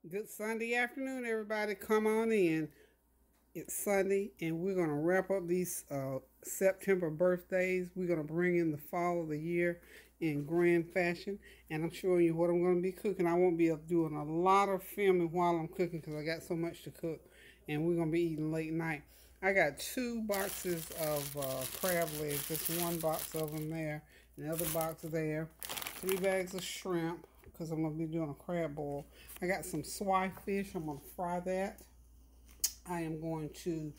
Good Sunday afternoon, everybody. Come on in. It's Sunday, and we're going to wrap up these September birthdays. We're going to bring in the fall of the year in grand fashion, and I'm showing you what I'm going to be cooking. I won't be doing a lot of filming while I'm cooking because I got so much to cook, and we're going to be eating late night. I got 2 boxes of crab legs, just 1 box of them there, another box there, 3 bags of shrimp, because I'm going to be doing a crab boil. I got some swai fish. I'm going to fry that. I am going to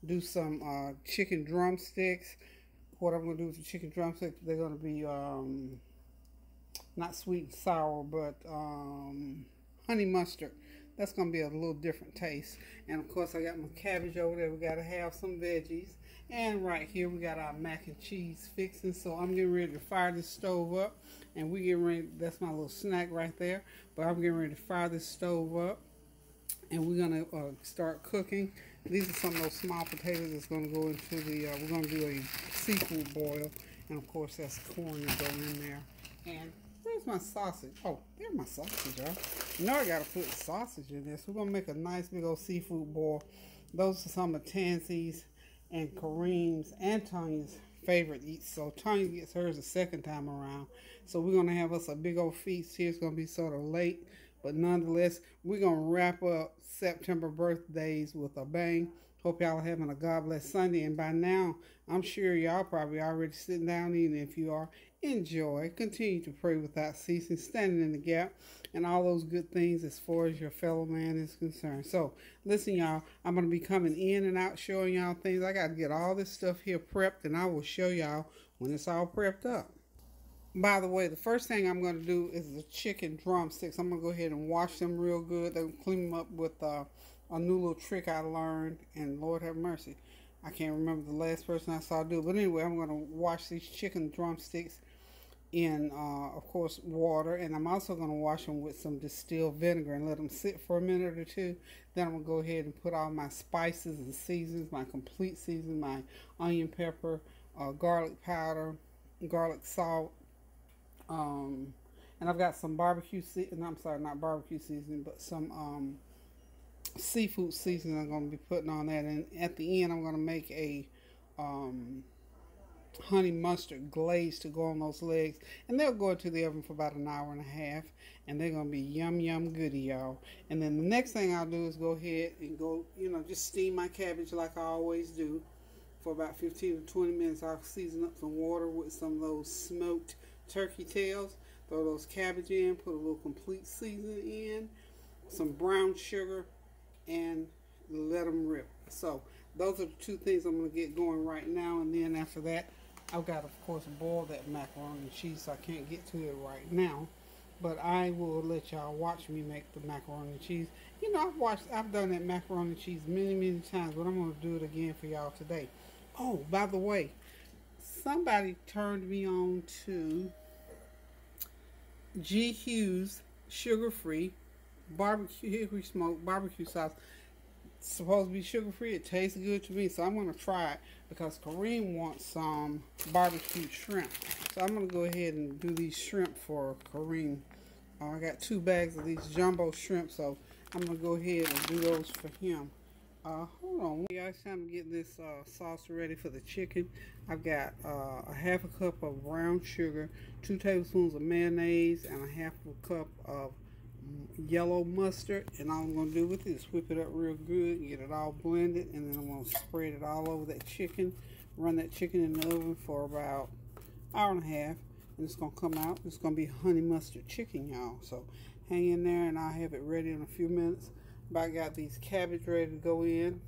do some chicken drumsticks. What I'm going to do with the chicken drumsticks, they're going to be not sweet and sour, but honey mustard. That's going to be a little different taste. And of course, I got my cabbage over there. We got to have some veggies. And right here, we got our mac and cheese fixing. So I'm getting ready to fire this stove up. And we getting ready, that's my little snack right there. But I'm getting ready to fire this stove up. And we're going to start cooking. These are some of those small potatoes that's going to go into the, we're going to do a seafood boil. And of course, that's corn to go in there. And where's my sausage? Oh, there's my sausage, y'all. You know I got to put sausage in this. We're going to make a nice big old seafood boil. Those are some of Tansy's and Kerrem's and Tonya's favorite eats. So Tonya gets hers the second time around. So we're going to have us a big old feast here. It's going to be sort of late. But nonetheless, we're going to wrap up September birthdays with a bang. Hope y'all are having a God bless Sunday. And by now, I'm sure y'all probably already sitting down eating. If you are, enjoy. Continue to pray without ceasing, standing in the gap, and all those good things as far as your fellow man is concerned. So, listen, y'all, I'm going to be coming in and out showing y'all things. I got to get all this stuff here prepped, and I will show y'all when it's all prepped up. By the way, the first thing I'm going to do is the chicken drumsticks. I'm going to go ahead and wash them real good. Then clean them up with a new little trick I learned. And Lord have mercy, I can't remember the last person I saw do. But anyway, I'm going to wash these chicken drumsticks in, of course, water. And I'm also going to wash them with some distilled vinegar and let them sit for a minute or two. Then I'm going to go ahead and put all my spices and seasons, my complete season, my onion pepper, garlic powder, garlic salt. And I've got some barbecue seasoning. I'm sorry, not barbecue seasoning, but some seafood seasoning I'm going to be putting on that. And at the end, I'm going to make a honey mustard glaze to go on those legs. And they'll go into the oven for about an hour and a half. And they're going to be yum, yum goody, y'all. And then the next thing I'll do is go ahead and go, just steam my cabbage like I always do. For about 15 to 20 minutes, I'll season up some water with some of those smoked turkey tails, throw those cabbage in, put a little complete seasoning in, some brown sugar, and let them rip. So those are the 2 things I'm going to get going right now. And then after that, I've got, of course, boil that macaroni and cheese, so I can't get to it right now. But I will let y'all watch me make the macaroni and cheese. I've done that macaroni and cheese many, many times, but I'm going to do it again for y'all today. Oh, by the way, somebody turned me on to HUGHES sugar-free barbecue hickory smoked barbecue sauce. It's supposed to be sugar-free. It tastes good to me, so I'm going to try it because Kerrem wants some barbecue shrimp. So I'm going to go ahead and do these shrimp for Kerrem. I got 2 bags of these jumbo shrimp, so I'm going to go ahead and do those for him. Hold on. It's time to get this sauce ready for the chicken. I've got a half a cup of brown sugar, 2 tablespoons of mayonnaise, and a half a cup of yellow mustard. And all I'm going to do with it is whip it up real good, get it all blended, and then I'm going to spread it all over that chicken. Run that chicken in the oven for about an hour and a half, and it's going to come out. It's going to be honey mustard chicken, y'all. So hang in there, and I'll have it ready in a few minutes. But I got these cabbage ready to go in.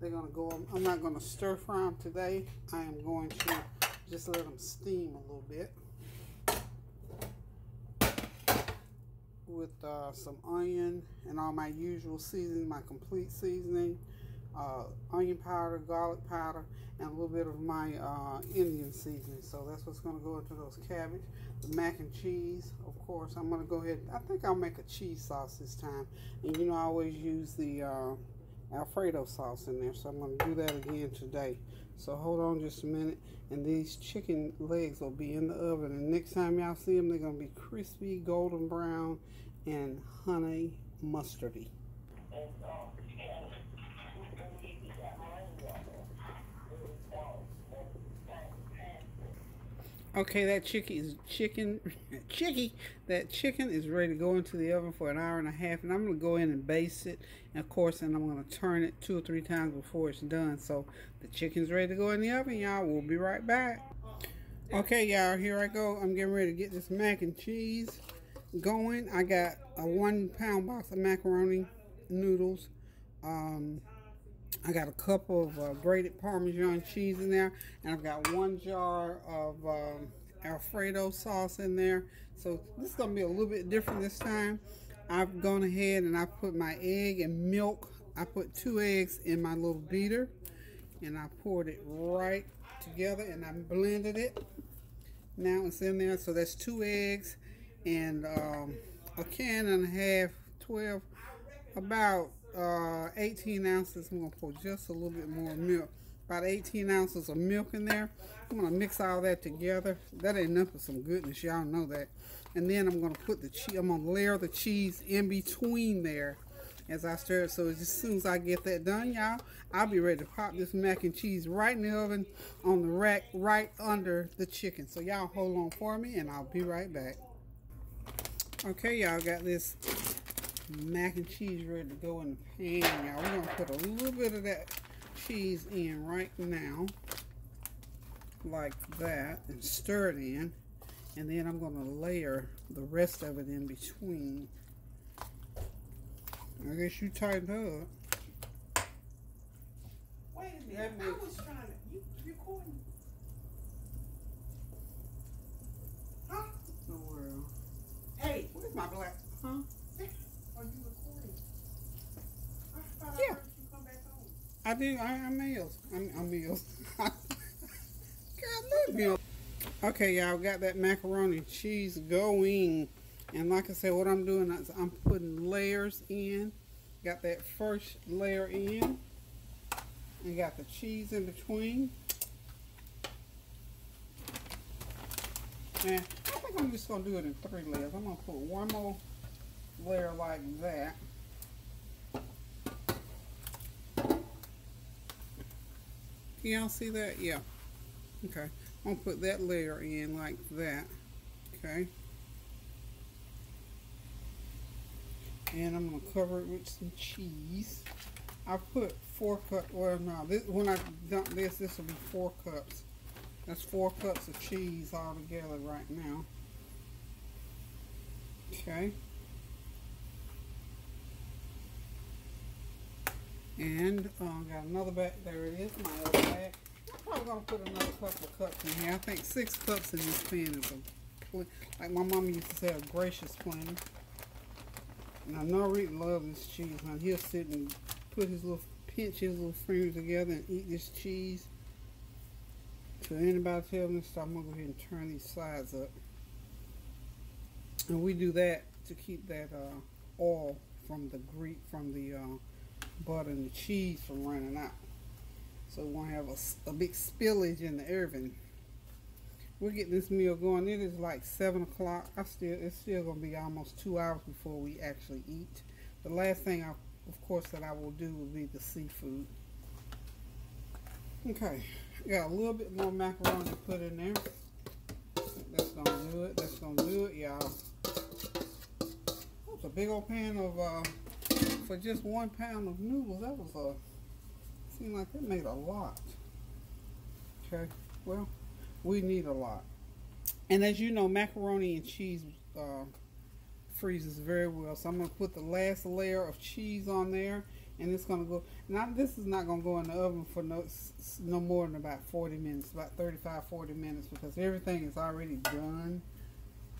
They're going to go, I'm not going to stir fry them today. I am going to just let them steam a little bit. With some onion and all my usual seasoning, my complete seasoning, onion powder, garlic powder, and a little bit of my Indian seasoning. So that's what's going to go into those cabbage. The mac and cheese, of course, I'm going to go ahead. I think I'll make a cheese sauce this time. And I always use the Alfredo sauce in there. So I'm going to do that again today. So hold on just a minute. And these chicken legs will be in the oven. And next time y'all see them, they're going to be crispy, golden brown, and honey mustardy. Okay, that that chicken is ready to go into the oven for an hour and a half, and I'm gonna go in and baste it, and of course, and I'm gonna turn it 2 or 3 times before it's done. So the chicken's ready to go in the oven, y'all. We'll be right back. Okay, y'all, here I go. I'm getting ready to get this mac and cheese going. I got a 1-pound box of macaroni noodles. I got a cup of grated Parmesan cheese in there, and I've got 1 jar of Alfredo sauce in there. So this is gonna be a little bit different this time. I've gone ahead and I put my egg and milk. I put 2 eggs in my little beater, and I poured it right together, and I blended it. Now it's in there, so that's 2 eggs and a can and a half, 12, about 18 ounces. I'm going to pour just a little bit more milk. About 18 ounces of milk in there. I'm going to mix all that together. That ain't enough of some goodness. Y'all know that. And then I'm going to put the cheese, I'm going to layer the cheese in between there as I stir it. So as soon as I get that done, y'all, I'll be ready to pop this mac and cheese right in the oven on the rack right under the chicken. So y'all hold on for me and I'll be right back. Okay, y'all, got this mac and cheese ready to go in the pan, y'all. We're going to put a little bit of that cheese in right now, like that, and stir it in. And then I'm going to layer the rest of it in between. I guess you tightened up. Wait a minute, I was trying to, you recording? Huh? Oh, well. Hey, Where's my black, huh? Are you recording? I thought Yeah. I heard you come back home. I do. I'm meals. I'm meals. God, let me. Okay, y'all, got that macaroni and cheese going. And like I said, what I'm doing is I'm putting layers in. Got that first layer in. And got the cheese in between. And I think I'm just going to do it in 3 layers. I'm going to put 1 more layer like that. Can y'all see that? Yeah. Okay. I'm going to put that layer in like that. Okay. And I'm going to cover it with some cheese. I put 4 cups. Well, no. When I dump this will be 4 cups. That's 4 cups of cheese all together right now. Okay. And got another bag. There it is, my other bag. I'm probably going to put another couple of cups in here. I think 6 cups in this pan is like my mama used to say, a gracious plenty. And I know Rick loves this cheese. Now he'll sit and put pinch his little fingers together and eat this cheese. So anybody tell me this, I'm going to go ahead and turn these sides up. And we do that to keep that oil from the butter and the cheese from running out. So we won't have a big spillage in the oven. We're getting this meal going. It is like 7 o'clock. It's still going to be almost 2 hours before we actually eat. The last thing, of course, that I will do will be the seafood. Okay, got a little bit more macaroni to put in there. That's going to do it. That's going to do it, y'all. That's a big old pan of, for just 1 pound of noodles. That was seemed like that made a lot. Okay, well, we need a lot. And as you know, macaroni and cheese freezes very well. So I'm going to put the last layer of cheese on there. And it's going to go, now this is not going to go in the oven for no more than about 40 minutes, about 35-40 minutes, because everything is already done,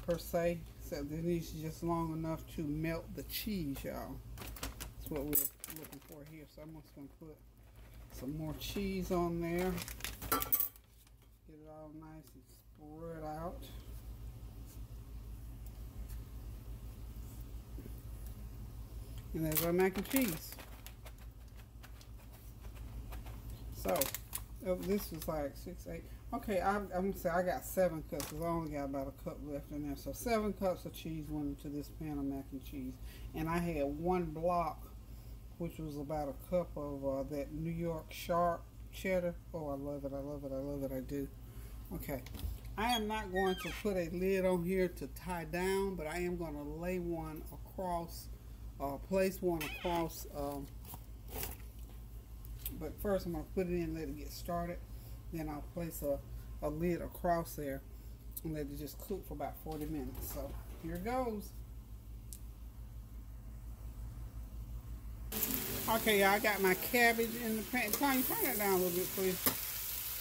per se. So it needs just long enough to melt the cheese, y'all. That's what we're looking for here. So I'm just going to put some more cheese on there. Get it all nice and spread out. And there's our mac and cheese. So, this was like 6, 8. Okay, I'm gonna say I got 7 cups because I only got about a cup left in there. So 7 cups of cheese went into this pan of mac and cheese, and I had 1 block, which was about a cup of that New York sharp cheddar. Oh, I love it! I love it! I love it! I do. Okay, I am not going to put a lid on here to tie down, but I am going to lay one across, place one across. But first, I'm going to put it in and let it get started. Then I'll place a lid across there and let it just cook for about 40 minutes. So here it goes. Okay, y'all, I got my cabbage in the pan. Tony, turn that down a little bit, please.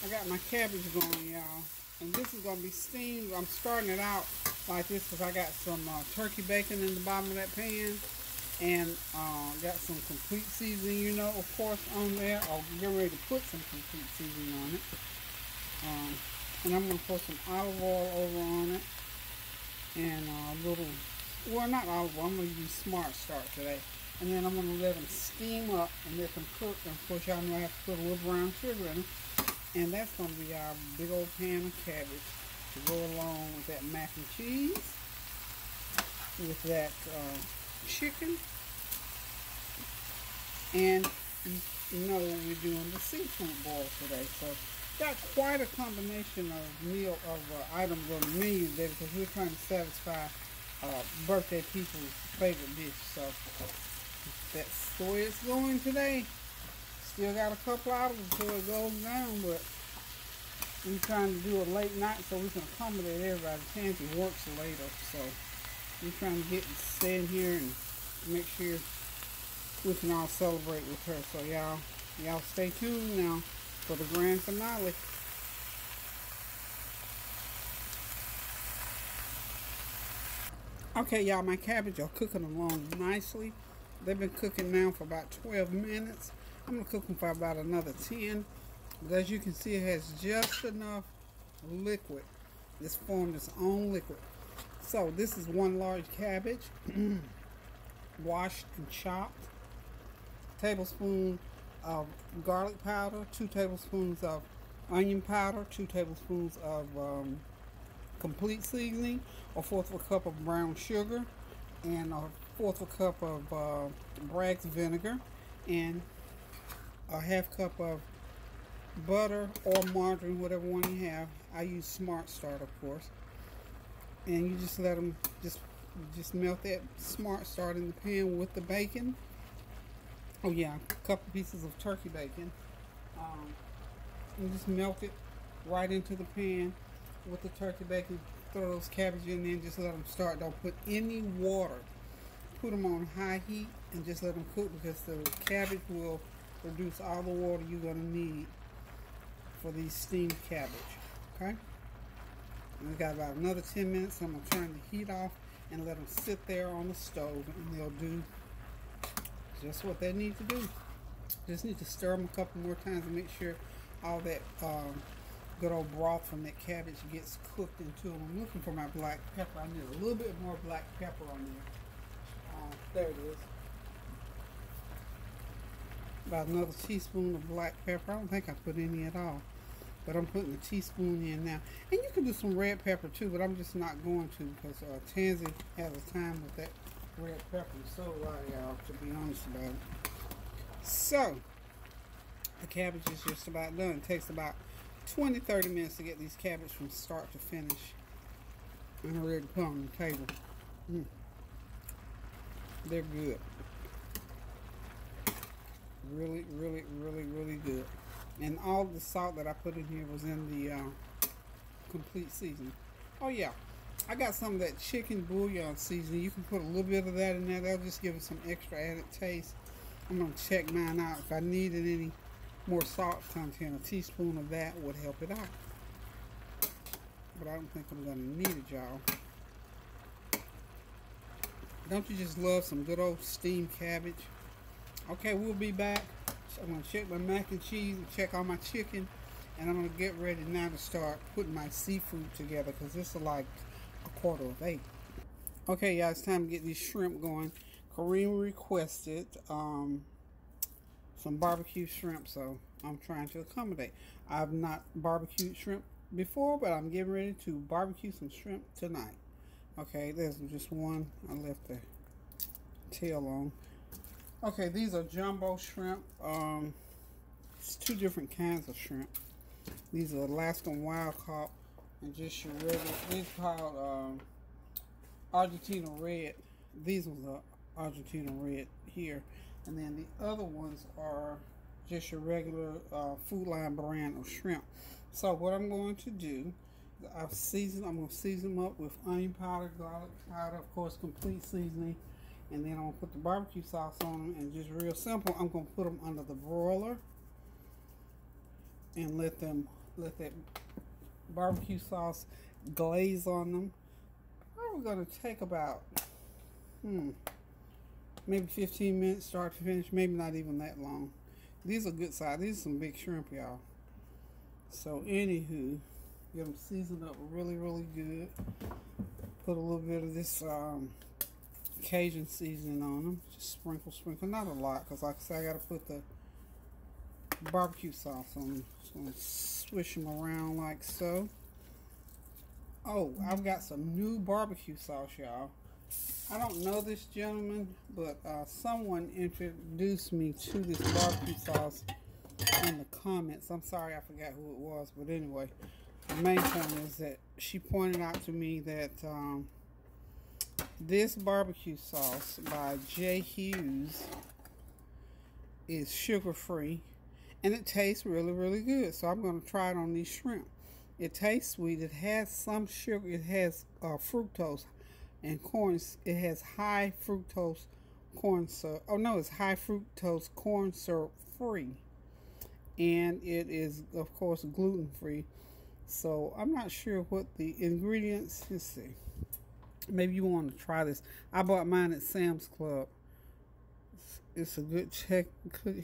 I got my cabbage going, y'all. And this is going to be steamed. I'm starting it out like this because I got some turkey bacon in the bottom of that pan. And got some complete seasoning, you know, of course, on there. I'll get ready to put some complete seasoning on it. And I'm going to put some olive oil over on it. And a little, well, not olive oil, I'm going to use Smart Start today. And then I'm going to let them steam up and let them cook. And of course, y'all know I have to put a little brown sugar in them. And that's going to be our big old pan of cabbage to go along with that mac and cheese, with that chicken, and you know we're doing the seafood boil today. So got quite a combination of items on the menu today because we're trying to satisfy birthday people's favorite dish. So that's the way it's going today. Still got a couple hours before it goes down, but we're trying to do a late night so we can accommodate everybody. Tansy works later, so we're trying to get to stay in here and make sure we can all celebrate with her. So y'all stay tuned now for the grand finale. Okay, y'all, my cabbage are cooking along nicely. They've been cooking now for about 12 minutes. I'm going to cook them for about another 10. But as you can see, it has just enough liquid. It's formed its own liquid. So this is 1 large cabbage, washed and chopped. Tablespoon of garlic powder, 2 tablespoons of onion powder, 2 tablespoons of complete seasoning, a 1/4 of a cup of brown sugar, and a 1/4 of a cup of Bragg's vinegar, and a 1/2 cup of butter or margarine, whatever one you have. I use Smart Start, of course. And you just let them just melt that Smart Start in the pan with the bacon. Oh yeah, a couple pieces of turkey bacon. And just melt it right into the pan with the turkey bacon. Throw those cabbage in there and just let them start. Don't put any water. Put them on high heat and just let them cook because the cabbage will produce all the water you're going to need for these steamed cabbage. Okay? And we got about another 10 minutes. So I'm going to turn the heat off and let them sit there on the stove, and they'll do just what they need to do. Just need to stir them a couple more times and make sure all that good old broth from that cabbage gets cooked into them. I'm looking for my black pepper. I need a little bit more black pepper on there. There it is. About another teaspoon of black pepper. I don't think I put any at all, but I'm putting a teaspoon in now. And you can do some red pepper too, but I'm just not going to because Tansy has a time with that red pepper. So y'all, to be honest about it. So the cabbage is just about done. It takes about 20-30 minutes to get these cabbage from start to finish. And I'm ready to put on the table. They're good. Really, really, really, really good. And all the salt that I put in here was in the complete seasoning. Oh yeah, I got some of that chicken bouillon seasoning. You can put a little bit of that in there. That'll just give it some extra added taste. I'm going to check mine out. If I needed any more salt content, a teaspoon of that would help it out. But I don't think I'm going to need it, y'all. Don't you just love some good old steamed cabbage? Okay, we'll be back. So I'm going to check my mac and cheese and check all my chicken. And I'm going to get ready now to start putting my seafood together because this is like 7:45. Okay, y'all, it's time to get these shrimp going. Kareem requested some barbecue shrimp, so I'm trying to accommodate. I've not barbecued shrimp before, but I'm getting ready to barbecue some shrimp tonight. Okay, there's just one. I left the tail on. Okay, these are jumbo shrimp. It's two different kinds of shrimp. These are Alaskan wild caught and just your regular. These are called Argentina red. These ones are Argentina red here, and then the other ones are just your regular Food Line brand of shrimp. So what I'm going to do, I'm going to season them up with onion powder, garlic powder, of course, complete seasoning, and then I'm going to put the barbecue sauce on them, and just real simple, I'm going to put them under the broiler and let that barbecue sauce glaze on them. Probably going to take about maybe 15 minutes start to finish, maybe not even that long. These are good size. These are some big shrimp, y'all. So anywho, get them seasoned up really, really good. Put a little bit of this Cajun seasoning on them. Just sprinkle, not a lot, because like I said, I got to put the barbecue sauce on them. Just going to swish them around like so. Oh, I've got some new barbecue sauce, y'all. I don't know this gentleman, but someone introduced me to this barbecue sauce in the comments. I'm sorry, I forgot who it was, but anyway, the main point is that she pointed out to me that this barbecue sauce by HUGHES is sugar-free, and it tastes really, really good. So I'm going to try it on these shrimp. It tastes sweet. It has some sugar. It has fructose and corn. It has high fructose corn syrup. Oh no, it's high fructose corn syrup free, and it is of course gluten free. So I'm not sure what the ingredients. Let's see. Maybe you want to try this. I bought mine at Sam's Club. It's a good check.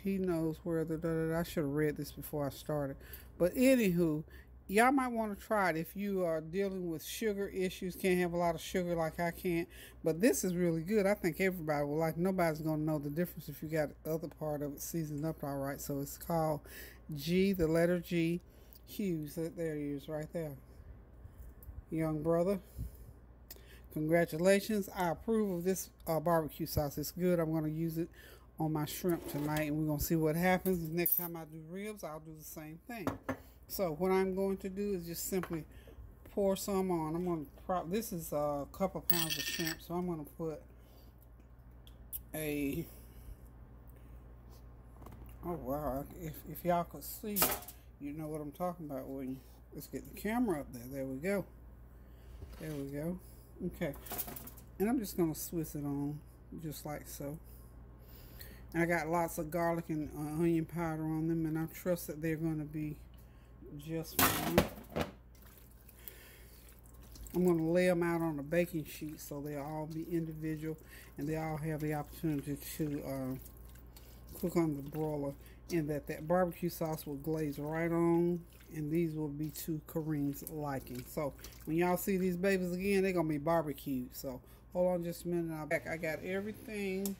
He knows where the. I should have read this before I started. But anywho, y'all might want to try it if you are dealing with sugar issues, can't have a lot of sugar like I can't. But this is really good. I think everybody will like. Nobody's going to know the difference if you got the other part of it seasoned up all right. So it's called G, the letter G, HUGHES. There he is right there. Young brother. Congratulations. I approve of this barbecue sauce. It's good. I'm going to use it on my shrimp tonight, and we're going to see what happens. Next time I do ribs, I'll do the same thing. So what I'm going to do is just simply pour some on. I'm going to this is a couple pounds of shrimp, so I'm going to put a, oh wow, if y'all could see, you know what I'm talking about, wouldn't you? Let's get the camera up there. There we go. There we go. Okay. And I'm just going to Swiss it on just like so. And I got lots of garlic and onion powder on them, and I trust that they're going to be just fine. I'm going to lay them out on a baking sheet so they'll all be individual and they all have the opportunity to cook on the broiler, and that barbecue sauce will glaze right on, and these will be to Kareem's liking. So when y'all see these babies again, they're going to be barbecued. So hold on just a minute. I'll be back. I got everything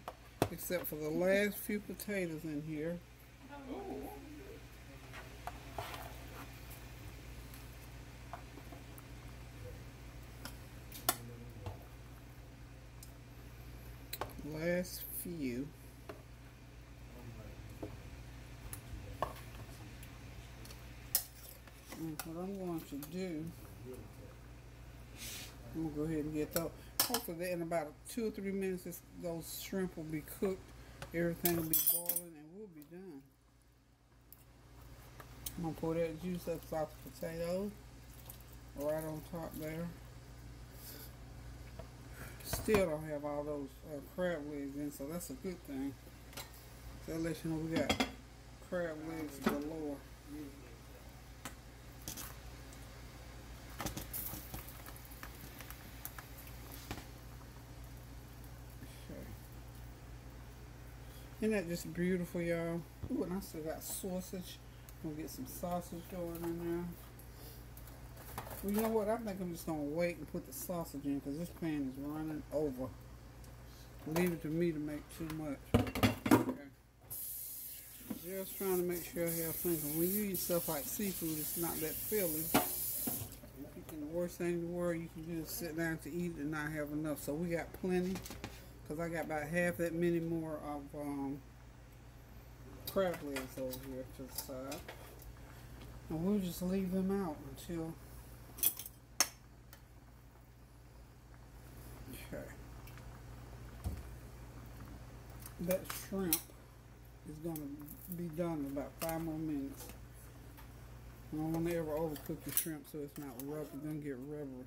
except for the last few potatoes in here. Last few. And what I'm going to do, I'm going to go ahead and get those. Hopefully in about 2 or 3 minutes those shrimp will be cooked, everything will be boiling, and we'll be done. I'm going to pour that juice up off the potato right on top there. Still don't have all those crab legs in, so that's a good thing. So that lets you know we got crab legs galore. Isn't that just beautiful, y'all? Ooh, and I still got sausage. I'm gonna get some sausage going in there. Well, you know what? I think I'm just gonna wait and put the sausage in because this pan is running over. Leave it to me to make too much. Okay. Just trying to make sure I have things. When you eat stuff like seafood, it's not that filling. worst thing in the world you can do is sit down to eat and not have enough. So we got plenty, because I got about half that many more of crab legs over here to the side. And we'll just leave them out until, okay. That shrimp is going to be done in about 5 more minutes. I don't want to ever overcook the shrimp so it's not rough. It's going to get rubbery.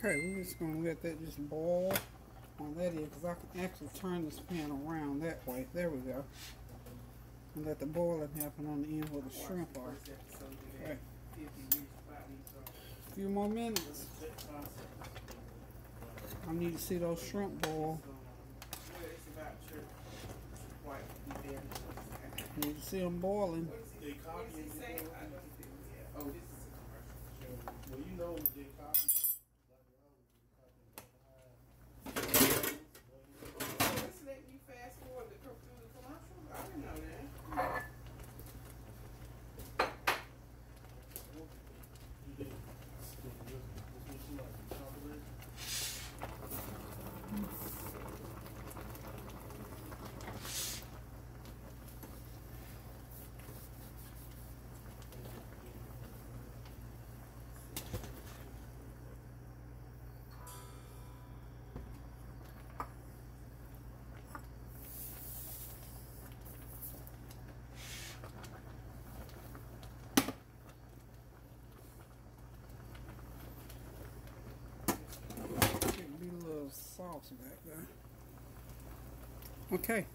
Okay, we're just going to let that just boil on that end, because I can actually turn this pan around that way. There we go. And let the boiling happen on the end where the shrimp are. Okay. A few more minutes. I need to see those shrimp boil. I need to see them boiling. Sauce back there. Okay.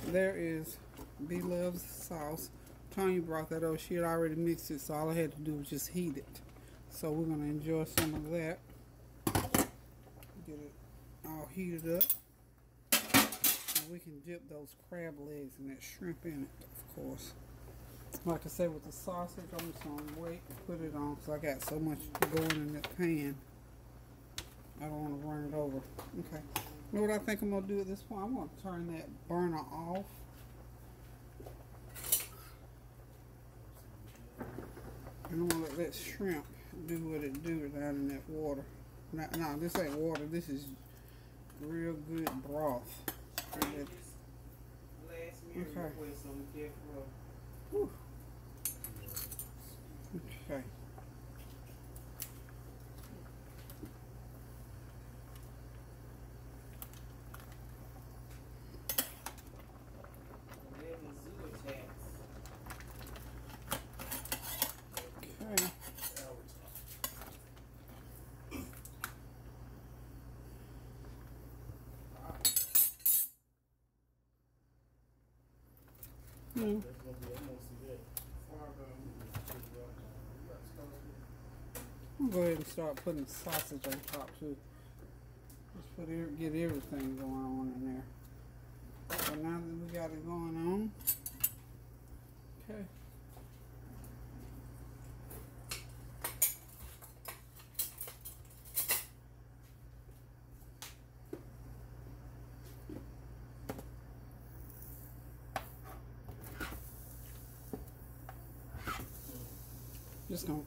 There is BLove's sauce. Tonya brought that over. She had already mixed it, so all I had to do was just heat it. So we're going to enjoy some of that. Get it all heated up. And we can dip those crab legs and that shrimp in it, of course. Like I said, with the sausage, I'm just going to wait and put it on because I got so much going in that pan. I don't want to run it over. Okay. You know what I think I'm going to do at this point? I'm going to turn that burner off. And I'm going to let that shrimp do what it do down in that water. No, this ain't water. This is real good broth. Okay. Whew. Okay. I'm gonna go ahead and start putting the sausage on top too. Just get everything going on in there. So now that we got it going on, okay. Just gonna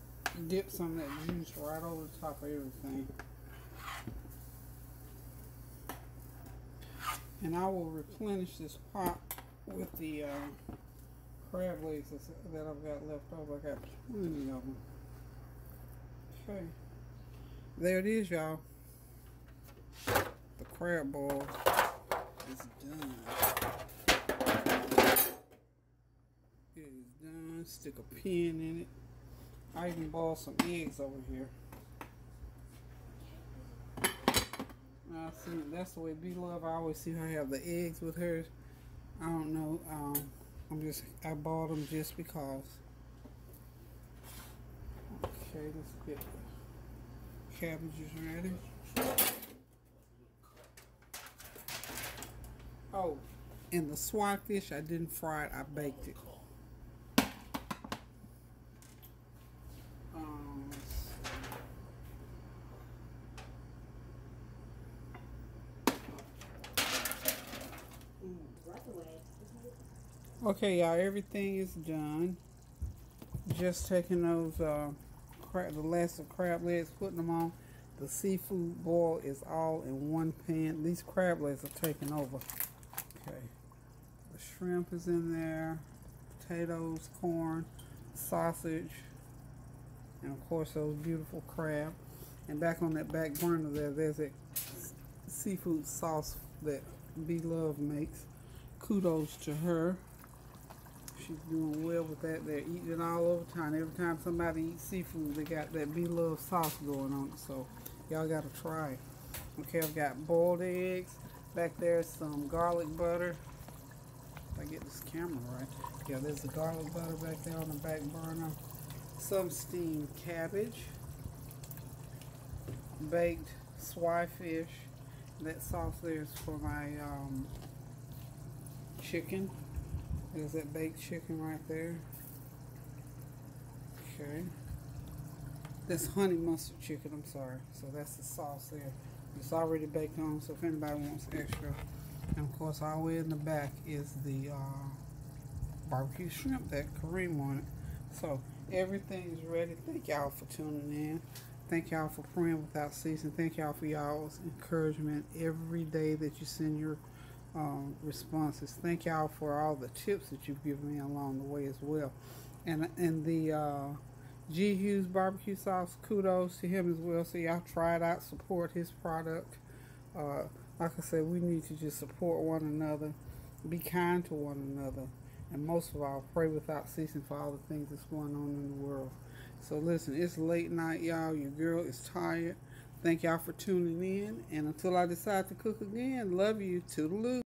dip some of that juice right over the top of everything. And I will replenish this pot with the crab legs that I've got left over. I got plenty of them. Okay. There it is, y'all. The crab boil is done. It is done. Stick a pin in it. I even boiled some eggs over here. I see that's the way BLove. I always see her have the eggs with hers. I don't know. I bought them just because. Okay, let's get the cabbages ready. Oh, and the swai fish, I didn't fry it. I baked it. Okay, y'all, everything is done. Just taking those the last of crab legs, putting them on. The seafood boil is all in one pan. These crab legs are taking over. Okay, the shrimp is in there, potatoes, corn, sausage, and of course those beautiful crab. And back on that back burner there's that seafood sauce that BLove makes. Kudos to her. She's doing well with that. They're eating it all over town. Every time somebody eats seafood, they got that BLove sauce going on. So y'all gotta try it. Okay, I've got boiled eggs. Back there's some garlic butter. If I get this camera right. Yeah, there's the garlic butter back there on the back burner. Some steamed cabbage. Baked swai fish. That sauce there is for my chicken. There's that baked chicken right there. Okay. That's honey mustard chicken, I'm sorry. So that's the sauce there. It's already baked on, so if anybody wants extra. And of course, all the way in the back is the barbecue shrimp that Kerrem wanted. So everything is ready. Thank y'all for tuning in. Thank y'all for praying without ceasing. Thank y'all for y'all's encouragement every day that you send your responses. Thank y'all for all the tips that you've given me along the way as well. And the HUGHES Barbecue Sauce, kudos to him as well. So y'all try it out, support his product. Like I said, we need to just support one another, be kind to one another, and most of all, pray without ceasing for all the things that's going on in the world. So listen, it's late night, y'all. Your girl is tired. Thank y'all for tuning in. And until I decide to cook again, love you. Toodaloo.